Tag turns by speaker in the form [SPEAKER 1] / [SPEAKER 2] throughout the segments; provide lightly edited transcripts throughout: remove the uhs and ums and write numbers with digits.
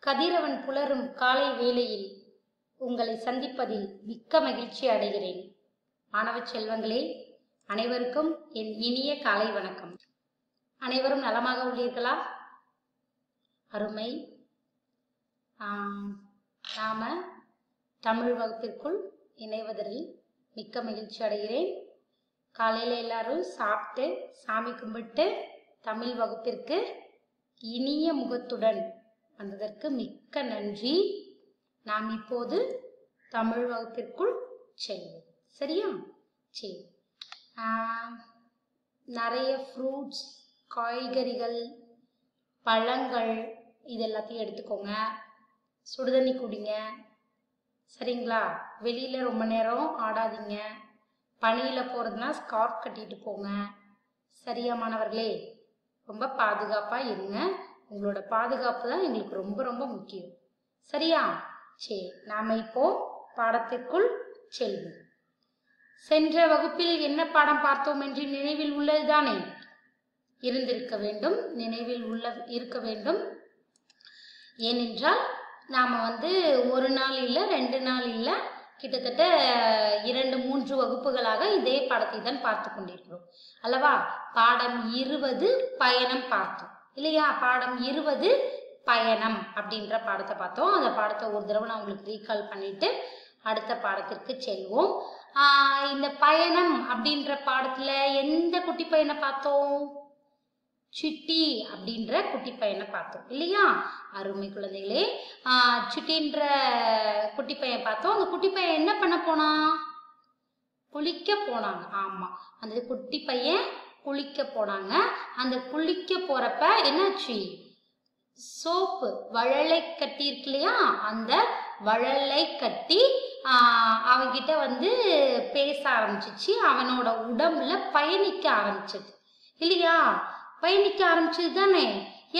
[SPEAKER 1] கதிரவன் புலரும் காலை வேளையில் உங்களை சந்திப்பதில் மிக்க மகிழ்ச்சி அடைகிறேன். மாணவ செல்வங்களே, அனைவருக்கும் என் இனிய காலை வணக்கம். அனைவரும் நலமாக உள்ளீர்களா? அருமை. நாம தமிழ் வகுப்பிற்குள் இணைவதில் மிக்க மகிழ்ச்சி அடைகிறேன். காலையில் எல்லாரும் சாப்பிட்டு சாமி கும்பிட்டு தமிழ் வகுப்பிற்கு இனிய முகத்துடன் வந்ததற்கு மிக்க நன்றி. நாம் இப்போது தமிழ் வகுப்பிற்குள் செல்வோம். சரியா? சரி. நிறைய ஃப்ரூட்ஸ், காய்கறிகள், பழங்கள் இது எல்லாத்தையும் எடுத்துக்கோங்க. சுடுதண்ணி குடிங்க. சரிங்களா? வெளியில் ரொம்ப நேரம் ஆடாதீங்க. பனியில் போகிறதுனா ஸ்கார்ஃப் கட்டிட்டு போங்க. சரியா மாணவர்களே? ரொம்ப பாதுகாப்பாக இருங்க. உங்களோட பாதுகாப்பு தான் எங்களுக்கு ரொம்ப ரொம்ப முக்கியம். சரியா? சரி, நாம் இப்போ பாடத்திற்குள் செல்வோம். சென்ற வகுப்பில் என்ன பாடம் பார்த்தோம் என்று நினைவில் உள்ளது தானே? இருந்திருக்க வேண்டும், நினைவில் இருக்க வேண்டும். ஏனென்றால் நாம் ஒரு நாள் இல்லை, 2 நாள் இல்லை, கிட்டத்தட்ட 2-3 வகுப்புகளாக இதே பாடத்தை தான் பார்த்து கொண்டிருக்கிறோம் அல்லவா? பாடம் 20 பயணம் பார்த்தோம் இல்லையா? பாடம் 20 பயணம் அப்படின்ற பாடத்தை பார்த்தோம். அந்த பாடத்தை ஒரு தடவை நான் உங்களுக்கு ரீகால் பண்ணிட்டு அடுத்த பாடத்திற்கு செல்வோம். இந்த பயணம் அப்படின்ற பாடத்துல எந்த குட்டி பையனை பார்த்தோம்? சுட்டி அப்படின்ற குட்டி பையனை பார்த்தோம் இல்லையா? அருமை குழந்தைகளே, சுட்டின்ற குட்டி பையன் பார்த்தோம். அந்த குட்டி பையன் என்ன பண்ண போனா? குளிக்க போனாங்க. ஆமா, அந்த குட்டி பையன் குளிக்க போனாங்க. அந்த குளிக்க போறப்ப என்னாச்சு? சோப்பு வழலை கட்டி இருக்கு இல்லையா? அந்த வழலை கட்டி அவன்கிட்ட பேச ஆரம்பிச்சிச்சு. அவனோட உடம்புல பயணிக்க ஆரம்பிச்சது இல்லையா? பயணிக்க ஆரம்பிச்சது தானே?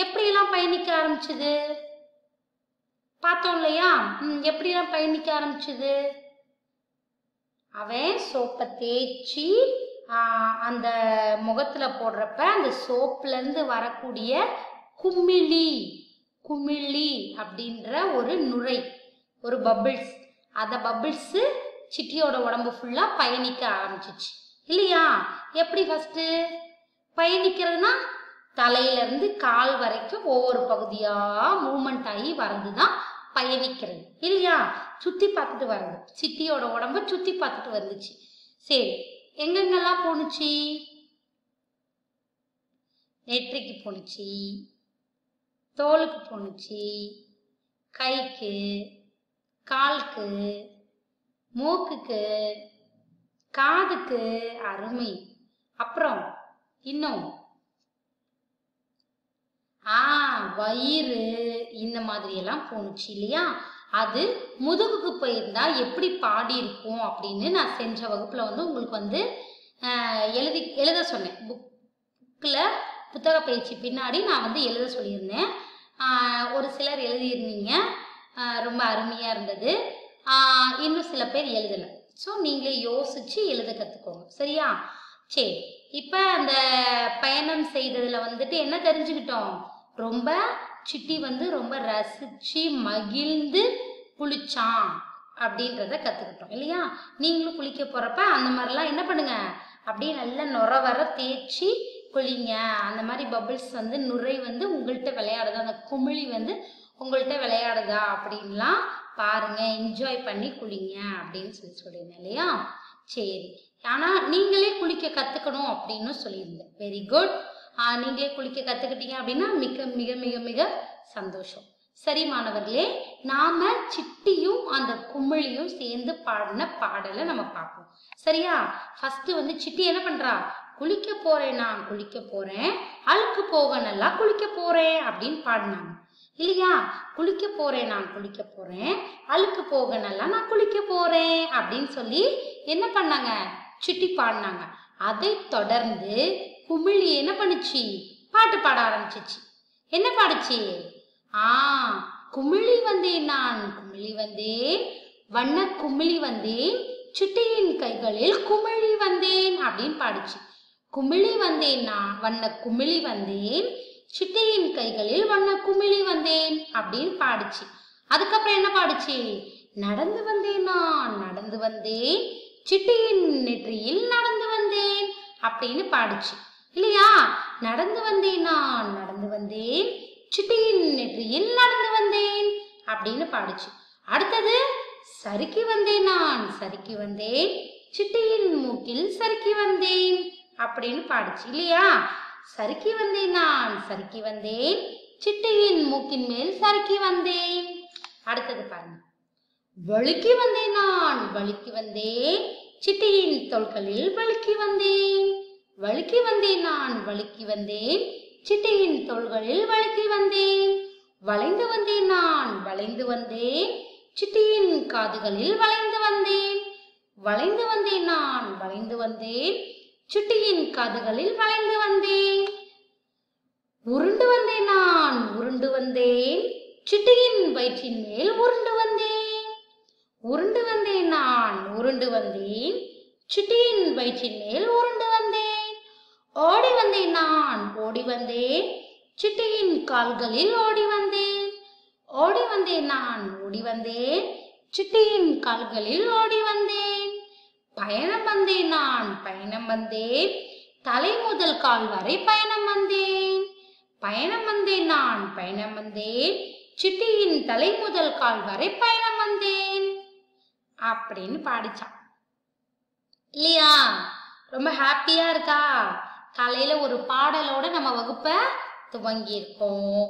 [SPEAKER 1] எப்படியெல்லாம் பயணிக்க ஆரம்பிச்சது பார்த்தோம் இல்லையா? எப்படியெல்லாம் பயணிக்க ஆரம்பிச்சது? அவன் சோப்பை தேய்ச்சி அந்த முகத்துல போடுறப்ப அந்த சோப்புல இருந்து வரக்கூடிய குமிழி அப்படின்ற ஒரு நுரை, ஒரு பபிள்ஸ், அந்த பபிள்ஸ் சிட்டியோட உடம்பு ஃபுல்லா பயணிக்க ஆரம்பிச்சிச்சு இல்லையா? எப்படி ஃபர்ஸ்ட் பயணிக்கிறதுனா தலையில இருந்து கால் வரைக்கும் ஒவ்வொரு பகுதியா மூவ்மெண்ட் ஆகி வரதுதான் பயணிக்கிறது இல்லையா? சுத்தி பார்த்துட்டு வருது. சிட்டியோட உடம்ப சுத்தி பார்த்துட்டு வந்துச்சு. சரி, எங்கெங்கெல்லாம் போனுச்சு? நெற்றிக்கு போனுச்சு, தோலுக்கு போனுச்சு, கைக்கு, காலுக்கு, மூக்குக்கு, காதுக்கு. அருமை. அப்புறம் இன்னும் வயிறு, இந்த மாதிரி எல்லாம் போனுச்சு இல்லையா? அது முதுகுக்கு போயிருந்தா எப்படி பாடி இருக்கும் அப்படின்னு நான் சென்ற வகுப்புல உங்களுக்கு எழுத சொன்னேன். புக்கில் புத்தக பயிற்சி பின்னாடி நான் எழுத சொல்லியிருந்தேன். ஒரு சிலர் எழுதியிருந்தீங்க, ரொம்ப அருமையாக இருந்தது. இன்னும் சில பேர் எழுதலை. ஸோ நீங்களே யோசிச்சு எழுத கற்றுக்கோங்க. சரியா? சரி, இப்போ அந்த பயணம் செய்ததில் என்ன தெரிஞ்சுக்கிட்டோம்? ரொம்ப சிட்டி ரொம்ப ரசிச்சு மகிழ்ந்து குளிச்சான் அப்படின்றத கற்றுக்கிட்டோம் இல்லையா? நீங்களும் குளிக்க போகிறப்ப அந்த மாதிரிலாம் என்ன பண்ணுங்க, அப்படியே நல்லா நுர வர தேய்ச்சி குளிங்க. அந்த மாதிரி பபிள்ஸ் நுரை உங்கள்கிட்ட விளையாடுதா, அந்த குமிழி உங்கள்கிட்ட விளையாடுதா அப்படின்லாம் பாருங்க, என்ஜாய் பண்ணி குளிங்க அப்படின்னு சொல்லியிருந்தேன் இல்லையா? சரி, ஆனால் நீங்களே குளிக்க கற்றுக்கணும் அப்படின்னு சொல்லியிருந்தேன். Very good. நீங்களே குளிக்க கற்றுக்கிட்டீங்க அப்படின்னா மிக மிக மிக மிக சந்தோஷம். சரி மாணவர்களே, நாம சிட்டியும் அந்த குமிழியும் சேர்ந்து பாடின பாடலை நம்ம பார்ப்போம். சரியா? ஃபர்ஸ்ட் சிட்டி என்ன பண்றா? குளிக்க போறேன், நான் குளிக்க போறேன், அழுக்கு போக நல்லா குளிக்க போறேன் அப்படின்னு பாடினாங்க இல்லையா? குளிக்க போறேன், நான் குளிக்க போறேன், அழுக்கு போக நல்லா நான் குளிக்க போறேன் அப்படின்னு சொல்லி என்ன பண்ணாங்க? சிட்டி பாடினாங்க. அதை தொடர்ந்து குமிழி என்ன பண்ணுச்சு? பாட்டு பாட ஆரம்பிச்சிச்சு. என்ன பாடுச்சு? குமிழி வந்தேன், நான் குமிழி வந்தேன், வண்ண குமிழி வந்தேன், சிட்டியின் கைகளில் குமிழி வந்தேன் அப்படின்னு பாடுச்சு. குமிழி வந்தேன், நான் வண்ண குமிழி வந்தேன், சிட்டியின் கைகளில் வண்ண குமிழி வந்தேன் அப்படின்னு பாடுச்சு. அதுக்கப்புறம் என்ன பாடுச்சு? நடந்து வந்தேன் நான் நடந்து வந்தேன், சிட்டியின் நெற்றியில் நடந்து வந்தேன் அப்படின்னு பாடுச்சு இல்லையா? நடந்து வந்தேன் நான் நடந்து வந்தேன், சிட்டியின் நெற்றியில் நடந்து வந்தேன் அப்படின்னு பாடுச்சு. அடுத்தது சறுக்கி வந்தேன் நான் சறுக்கி வந்தேன், சிட்டியின் மூக்கில் சறுக்கி வந்தேன் அப்படின்னு பாடுச்சு இல்லையா? சறுக்கி வந்தேன் நான் சறுக்கி வந்தேன், சிட்டியின் மூக்கின் மேல் சறுக்கி வந்தேன். அடுத்தது பாருங்க. வழுக்கி வந்தேன் நான் வழுக்கி வந்தேன், சிட்டியின் தோள்களில் வழுக்கி வந்தேன். வழுக்கி வந்தேன் நான் வழுக்கி வந்தேன், சிட்டியின் தோள்களில் வழுக்கி வந்தேன். வளைந்து வந்தேன் நான் வளைந்து வந்தேன், சிட்டியின் காதுகளில் வளைந்து வந்தேன். வளைந்து வந்தேன் நான் வளைந்து வந்தேன், சிட்டியின் காதுகளில் வளைந்து வந்தேன். உருண்டு வந்தேன் நான் உருண்டு வந்தேன், சிட்டியின் வயிற்றின் மேல் உருண்டு வந்தேன். உருண்டு வந்தேன் நான் உருண்டு வந்தேன், சிட்டியின் வயிற்றின் மேல் உருண்டு வந்தேன். ஓடி வந்தேன் நான் ஓடி வந்தேன், சிட்டியின் கால்களில் ஓடி வந்தேன். ஓடி வந்தேன் நான் ஓடி வந்தேன், சிட்டியின் கால்களில் ஓடி வந்தேன். பயணம் வந்தேன் நான் பயணம் வந்தேன், தலை முதல் கால் வரை பயணம் வந்தேன். பயணம் வந்தேன் நான் பயணம் வந்தேன், சிட்டியின் தலை முதல் கால் வரை பயணம் வந்தேன் அப்படின்னு பாடிச்சான் இல்லையா? ரொம்ப ஹாப்பியா இருக்கா? காலையில ஒரு பாடலோட நம்ம வகுப்பை துவங்கி இருக்கோம்.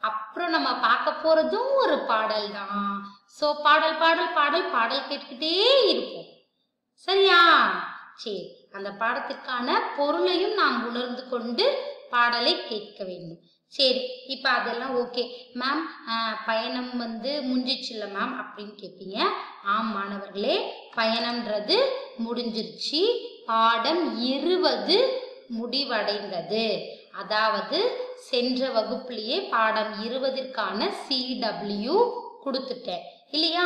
[SPEAKER 1] அப்புறம் நம்ம பார்க்க போறதும் ஒரு பாடல் தான். சோ பாடல் பாடல் பாடல் பாடல் கேட்டுக்கிட்டே இருப்போம். சரியா? சரி, அந்த பாடத்திற்கான பொருளையும் நாம் உணர்ந்து கொண்டு பாடலை கேட்க வேண்டும். சரி, இப்ப அதெல்லாம் ஓகே மேம். பயணம் முடிஞ்சிச்சுல்ல மேம் அப்படின்னு கேட்பீங்க. ஆம் மாணவர்களே, பயணம்ன்றது முடிஞ்சிருச்சு. பாடம் 20 முடிவடைந்தது. அதாவது சென்ற வகுப்புலயே பாடம் 20ற்கான CW கொடுத்துட்டேன் இல்லையா?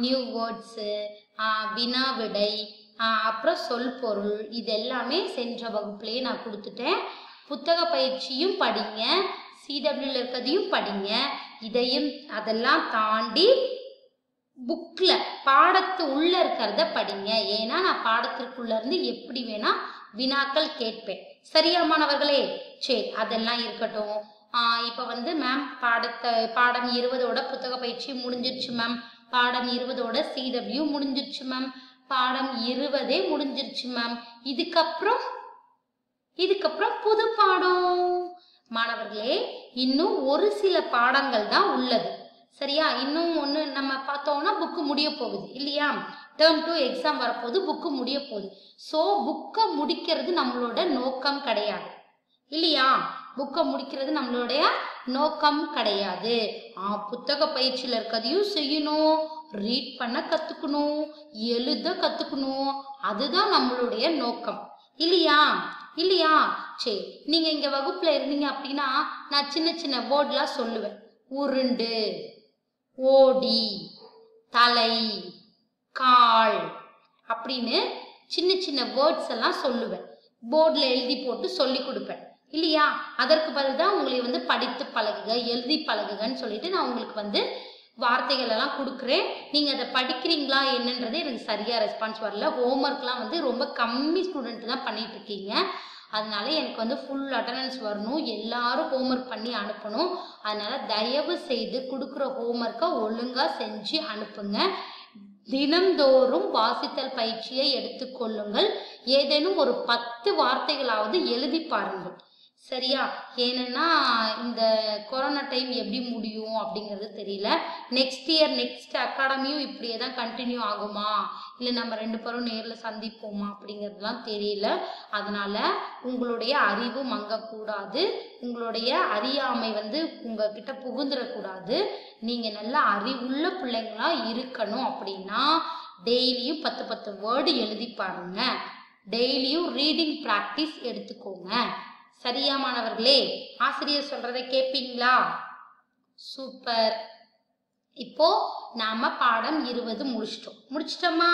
[SPEAKER 1] நியூ வேர்ட்ஸ், வினா விடை, அப்புறம் சொல் பொருள், இது எல்லாமே சென்ற வகுப்புலயே நான் கொடுத்துட்டேன். புத்தக பயிற்சியும் படிங்க, CWல இருக்கிறதையும் படிங்க. இதையும் அதெல்லாம் தாண்டி புக்ல பாடத்து உள்ள இருக்கிறத படிங்க. ஏன்னா நான் பாடத்திற்குள்ள இருந்து எப்படி வேணா வினாக்கள் கேட்பேன். சரியா மாணவர்களே? சரி, அதெல்லாம் இருக்கட்டும். இப்ப மேம் பாடம் 20ஓட புத்தக பயிற்சி முடிஞ்சிருச்சு மேம். பாடம் 20ஓட CW முடிஞ்சிருச்சு மேம். பாடம் 20 முடிஞ்சிருச்சு மேம். இதுக்கப்புறம் புது பாடம். மாணவர்களே, இன்னும் ஒரு சில பாடங்கள் தான் உள்ளது. சரியா? இன்னும் ஒன்று நம்ம பார்த்தோம்னா புக்கு முடிய போகுது இல்லையா? டேர்ம் 2 எக்ஸாம் வரப்போகுது, புக்கு முடிய போகுது. ஸோ புக்கை முடிக்கிறது நம்மளோட நோக்கம் கிடையாது இல்லையா? புக்கை முடிக்கிறது நம்மளுடைய நோக்கம் கிடையாது. புத்தக பயிற்சியில் இருக்கிறதையும் செய்யணும், ரீட் பண்ண கற்றுக்கணும், எழுத கற்றுக்கணும். அதுதான் நம்மளுடைய நோக்கம் இல்லையா? சரி, நீங்கள் இங்கே வகுப்பில் இருந்தீங்க அப்படின்னா நான் சின்ன சின்ன வேர்ட்லாம் சொல்லுவேன். உருண்டு, ஓடி, தலை, கால் அப்படின்னு சின்ன சின்ன வேர்ட்ஸ் எல்லாம் சொல்லுவேன். போர்டில் எழுதி போட்டு சொல்லி கொடுப்பேன் இல்லையா? அதற்கு பதில் தான் உங்களை படித்து பழகுக, எழுதி பழகுகன்னு சொல்லிட்டு நான் உங்களுக்கு வார்த்தைகள் எல்லாம் கொடுக்குறேன். நீங்கள் அதை படிக்கிறீங்களா என்னன்றது எனக்கு சரியாக ரெஸ்பான்ஸ் வரல. ஹோம்ஒர்க்லாம் ரொம்ப கம்மி ஸ்டூடெண்ட் தான் பண்ணிட்டு இருக்கீங்க. அதனால எனக்கு ஃபுல் அட்டண்டன்ஸ் வரணும், எல்லாரும் ஹோம்ஒர்க் பண்ணி அனுப்பணும். அதனால தயவு செய்து கொடுக்குற ஹோம்ஒர்க்கை ஒழுங்காக செஞ்சு அனுப்புங்க. தினந்தோறும் வாசித்தல் பயிற்சியை எடுத்துக்கொள்ளுங்கள். ஏதேனும் ஒரு 10 வார்த்தைகளாவது எழுதி பாருங்கள். சரியா? ஏன்னா இந்த கொரோனா டைம் எப்படி முடியும் அப்படிங்கிறது தெரியல. நெக்ஸ்ட் இயர் நெக்ஸ்ட் அகாடமியும் இப்படியே தான் கண்டினியூ ஆகுமா, இல்லை நம்ம 2 பேரும் நேரில் சந்திப்போமா அப்படிங்கிறதுலாம் தெரியல. அதனால உங்களுடைய அறிவு மங்கக்கூடாது, உங்களுடைய அறியாமை உங்ககிட்ட புகுந்துடக்கூடாது. நீங்கள் நல்ல அறிவுள்ள பிள்ளைங்களா இருக்கணும் அப்படின்னா டெய்லியும் 10 வேர்டு எழுதி பாருங்க. டெய்லியும் ரீடிங் ப்ராக்டிஸ் எடுத்துக்கோங்க. சரியா மாணவர்களே? ஆசிரியர் சொல்றதை கேட்பீங்களா? சூப்பர். இப்போ நாம பாடம் 20 முடிச்சிட்டோமா?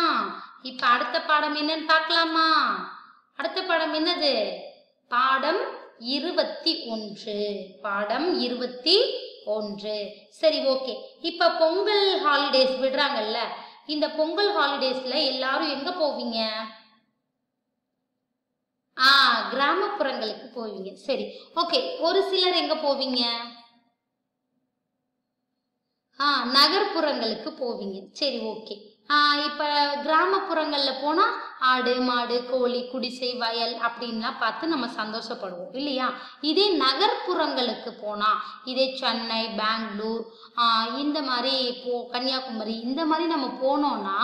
[SPEAKER 1] இப்ப அடுத்த பாடம் என்னன்னு பார்க்கலாமா? அடுத்த பாடம் என்னது? பாடம் 21. பாடம் 21 1. சரி, ஓகே. இப்ப பொங்கல் ஹாலிடேஸ் விடுறாங்கல்ல, இந்த பொங்கல் ஹாலிடேஸ்ல எல்லாரும் எங்க போவீங்க? கிராமப்புறங்களுக்கு போவீங்க. சரி, ஓகே. ஒரு சிலர் எங்க போவீங்க? நகர்ப்புறங்களுக்கு போவீங்க. சரி, ஓகே. இப்ப கிராமப்புறங்கள்ல போனா ஆடு மாடு கோழி குடிசை வயல் அப்படின்லாம் பார்த்து நம்ம சந்தோஷப்படுவோம் இல்லையா? இதே நகர்ப்புறங்களுக்கு போனா, இதே சென்னை பெங்களூர் இந்த மாதிரி கன்னியாகுமரி இந்த மாதிரி நம்ம போனோம்னா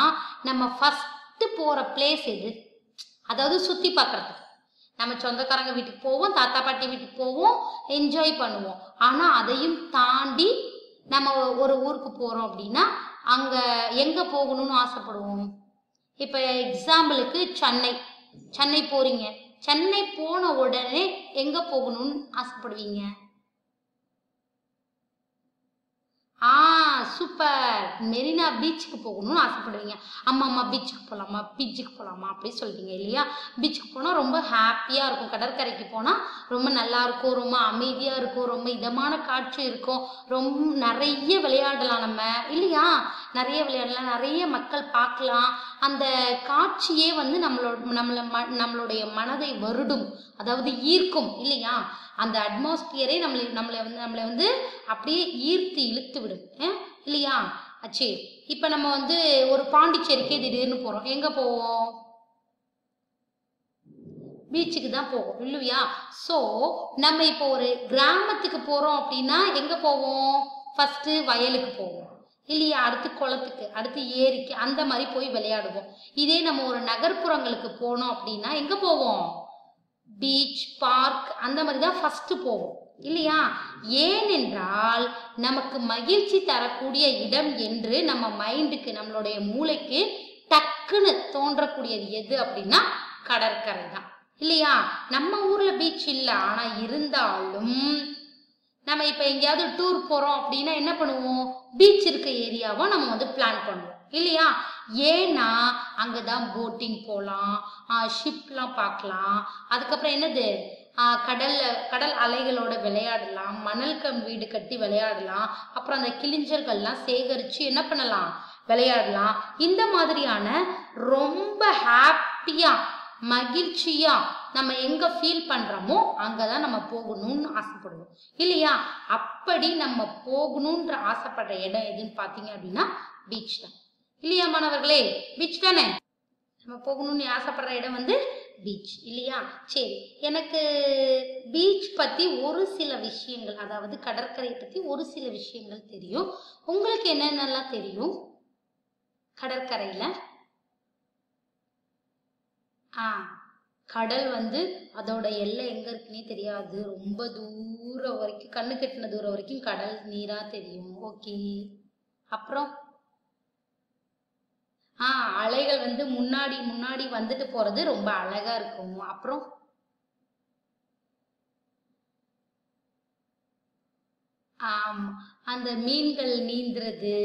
[SPEAKER 1] நம்ம ஃபர்ஸ்ட் போற பிளேஸ் எது? அதாவது சுத்தி பார்க்கறதுக்கு நம்ம சொந்தக்காரங்க வீட்டுக்கு போவோம், தாத்தா பாட்டி வீட்டுக்கு போவோம், என்ஜாய் பண்ணுவோம். ஆனா அதையும் தாண்டி நம்ம ஒரு ஊருக்கு போறோம் அப்படின்னா அங்க எங்க போகணும்னு ஆசைப்படுவோம்? இப்ப எக்ஸாம்பிளுக்கு சென்னை போறீங்க. சென்னை போன உடனே எங்க போகணும்னு ஆசைப்படுவீங்க? சூப்பர், மெரினா பீச்சுக்கு போகணும்னு ஆசைப்படுவீங்க. அம்மா பீச்சுக்கு போலாமா அப்படி சொல்றீங்க இல்லையா? பீச்சுக்கு போனா ரொம்ப ஹாப்பியா இருக்கும். கடற்கரைக்கு போனா ரொம்ப நல்லா இருக்கும், ரொம்ப அமைதியா இருக்கும், ரொம்ப இதமான காற்று இருக்கும், ரொம்ப நிறைய விளையாடலாம் நம்ம இல்லையா? நிறைய விளையாடலாம், நிறைய மக்கள் பார்க்கலாம். அந்த காட்சியே வந்து நம்மளுடைய மனதை வருடும், அதாவது ஈர்க்கும் இல்லையா? அந்த அட்மாஸ்பியரே நம்மளை வந்து அப்படியே ஈர்த்து இழுத்து விடும் இல்லையா? சரி, இப்ப நம்ம வந்து ஒரு பாண்டிச்சேரிக்கே திடீர்னு போறோம். எங்க போவோம்? பீச்சுக்கு தான் போவோம் இல்லையா? சோ நம்ம இப்போ ஒரு கிராமத்துக்கு போறோம் அப்படின்னா எங்க போவோம்? ஃபர்ஸ்ட் வயலுக்கு போவோம் இல்லையா? அடுத்து குளத்துக்கு, அடுத்து ஏரிக்கு, அந்த மாதிரி போய் விளையாடுவோம். இதே நம்ம ஒரு நகர்ப்புறங்களுக்கு போனோம் அப்படின்னா எங்க போவோம்? பீச் பார்க் அந்த மாதிரி தான் ஃபர்ஸ்ட் போவோம் இல்லையா? ஏனென்றால் நமக்கு மகிழ்ச்சி தரக்கூடிய இடம் என்று நம்ம மைண்டுக்கு, நம்மளுடைய மூளைக்கு டக்குன்னு தோன்றக்கூடியது எது அப்படின்னா கடற்கரை தான் இல்லையா? நம்ம ஊர்ல பீச் இல்லை, ஆனா இருந்தாலும் நம்ம இப்ப எங்கேயாவது டூர் போறோம் அப்படின்னா என்ன பண்ணுவோம்? பீச் இருக்க ஏரியாவை நம்ம வந்து பிளான் பண்ணுவோம் இல்லையா? ஏன்னா அங்கதான் போட்டிங் போகலாம், ஷிப்லாம் பார்க்கலாம், அதுக்கப்புறம் என்னது கடல் அலைகளோட விளையாடலாம், மணல் வீடு கட்டி விளையாடலாம், அப்புறம் அந்த கிளிஞ்சல்கள்லாம் சேகரிச்சு என்ன பண்ணலாம்? விளையாடலாம். இந்த மாதிரியான ரொம்ப ஹாப்பியா மகிழ்ச்சியா நம்ம எங்க ஃபீல் பண்றோமோ அங்கதான் நம்ம போகணும்னு ஆசைப்படுவோம் இல்லையா? அப்படி நம்ம போகணும்ன்ற ஆசைப்படுற இடம் எதுன்னு பாத்தீங்க அப்படின்னா பீச் தான் இல்லையா மாணவர்களே? பீச் தானே நம்ம போகணும்னு ஆசைப்படுற இடம் வந்து பீச் இல்லையா? சரி, எனக்கு பீச் பத்தி ஒரு சில விஷயங்கள், அதாவது கடற்கரை பத்தி ஒரு சில விஷயங்கள் தெரியும். உங்களுக்கு என்னென்னலாம் தெரியும் கடற்கரையில? கடல் வந்து அதோட எல்லை எங்க இருக்குன்னே தெரியாது, ரொம்ப தூரம் வரைக்கும், கண்ணு கெட்டின தூரம் வரைக்கும் கடல் நீரா தெரியும். ஓகே, அப்புறம் அலைகள் வந்து முன்னாடி வந்துட்டு போறது ரொம்ப அழகா இருக்கும். அப்புறம் அந்த மீன்கள் நீந்துறது,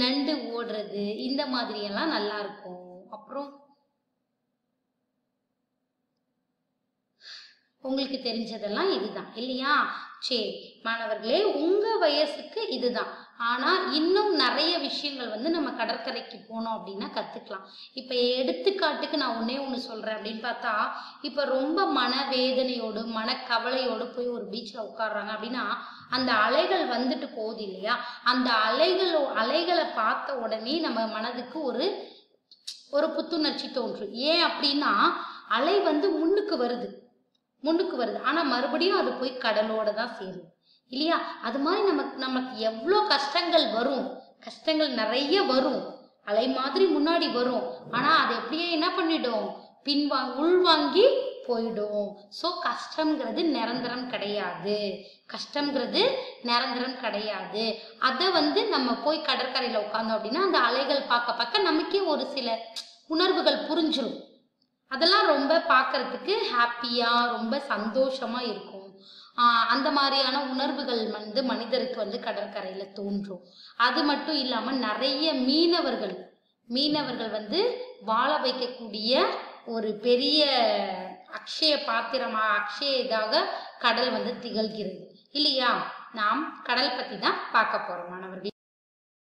[SPEAKER 1] நண்டு ஓடுறது, இந்த மாதிரி எல்லாம் நல்லா இருக்கும். அப்புறம் உங்களுக்கு தெரிஞ்சதெல்லாம் இதுதான் இல்லையா? சரி மாணவர்களே, உங்க வயசுக்கு இதுதான். ஆனா இன்னும் நிறைய விஷயங்கள் வந்து நம்ம கடற்கரைக்கு போனோம் அப்படின்னா கத்துக்கலாம். இப்ப எடுத்துக்காட்டுக்கு நான் ஒண்ணு சொல்றேன் அப்படின்னு பார்த்தா, இப்ப ரொம்ப மனவேதனையோடு மனக்கவலையோடு போய் ஒரு பீச்ல உட்காடுறாங்க அப்படின்னா அந்த அலைகள் வந்துட்டு போகுது இல்லையா? அந்த அலைகளை பார்த்த உடனே நம்ம மனதுக்கு ஒரு புத்துணர்ச்சி தோன்றும். ஏன் அப்படின்னா அலை வந்து முன்னுக்கு வருது, ஆனா மறுபடியும் அது போய் கடலோட தான் சேரும் இல்லையா? அது மாதிரி நமக்கு எவ்வளோ கஷ்டங்கள் வரும், கஷ்டங்கள் நிறைய வரும், அலை மாதிரி முன்னாடி வரும், ஆனா அதை எப்படியே என்ன பண்ணிடும்? உள்வாங்கி போயிடும். சோ கஷ்டம்ங்கிறது நிரந்தரம் கிடையாது. அதை வந்து நம்ம போய் கடற்கரையில உட்கார்ந்தோம் அப்படின்னா அந்த அலைகள் பார்க்க நமக்கே ஒரு சில உணர்வுகள் புரிஞ்சிடும். அதெல்லாம் ரொம்ப பார்க்கறதுக்கு ஹாப்பியா ரொம்ப சந்தோஷமா இருக்கும். அந்த மாதிரியான உணர்வுகள் வந்து மனிதருக்கு வந்து கடற்கரையில தோன்றும். அது மட்டும் இல்லாம நிறைய மீனவர்கள் வந்து வாழ வைக்கக்கூடிய ஒரு பெரிய அக்ஷய இதாக கடல் வந்து திகழ்கிறது இல்லையா? நாம் கடல் பற்றி தான் பார்க்க போகிறோம் மாணவர்கள்.